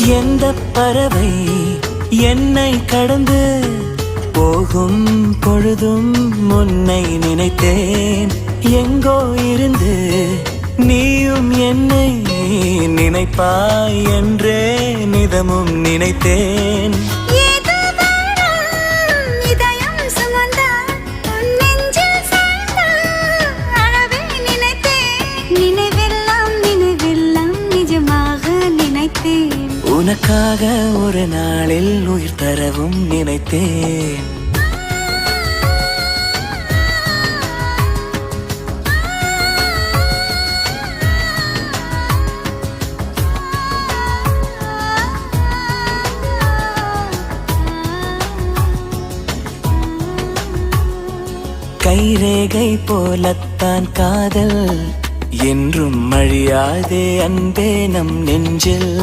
எந்த பறவை என்னை கடந்து போகும் பொழுதும் முன்னை நினைத்தேன். எங்கோ இருந்து நீயும் என்னை நினைப்பாய் என்றே நிதமும் நினைத்தேன். உனக்காக ஒரு நாளில் உயிர் தரவும் நினைத்தேன். கைரேகை போலத்தான் காதல் என்றும் அழியாதே அன்பே நம் நெஞ்சில்.